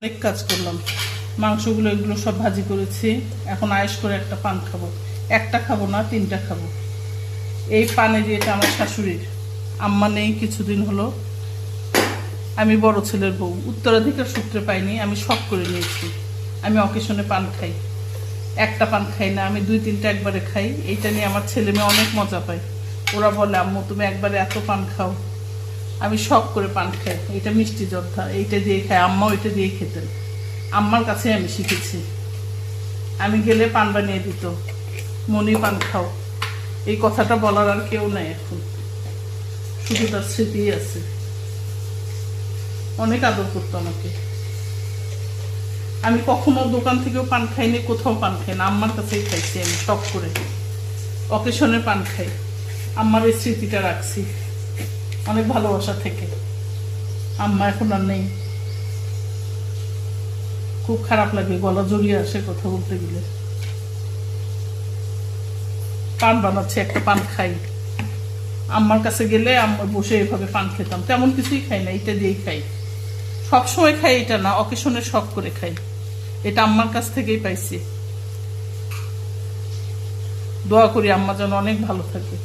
অনেক কাজ করলাম, মাংসগুলো এগুলো সব ভাজি করেছি। এখন আয়েশ করে একটা পান খাবো, একটা খাবো না 3টা খাবো। এই পানে যেটা আমার শাশুড়ির, আম্মা নেই কিছুদিন হলো। আমি বড় ছেলের বউ, উত্তরাধিকার সূত্রে পাইনি, আমি শখ করে নিয়েছি। আমি অকেশনে পান খাই, একটা পান খাই না, আমি 2-3টা একবারে খাই। এইটা নিয়ে আমার ছেলে মেয়ে অনেক মজা পায়। ওরা বলে আম্মু তুমি একবারে এত পান খাও। আমি শখ করে পান খাই, এটা মিষ্টি যোদ্ধা, এইটা দিয়ে খাই। আম্মা ওইটা দিয়ে খেতেন, আম্মার কাছে আমি শিখেছি। আমি গেলে পান বানিয়ে দিত, মনি পান খাও। এই কথাটা বলার আর কেউ নাই এখন, শুধু তার স্মৃতি আছে। অনেক আদর করতো আমাকে। আমি কখনো দোকান থেকেও পান খাইনি, কোথাও পান খাই না, আম্মার কাছেই খাইছি আমি শখ করে। অকেশনে পান খাই, আম্মার এই স্মৃতিটা রাখছি অনেক ভালোবাসা থেকে। আম্মা এখন আর নেই, খুব খারাপ লাগে, গলা জড়িয়ে আসে কথা বলতে গেলে। পান বানাচ্ছে, একটা পান খাই। আম্মার কাছে গেলে আম্মা বসে এভাবে পান খেতাম, তেমন কিছুই খাই না, এটা দিয়েই খাই। সবসময় খাই এটা না, অকেশনে শখ করে খাই। এটা আম্মার কাছ থেকেই পাইছি। দোয়া করি আম্মা যেন অনেক ভালো থাকে।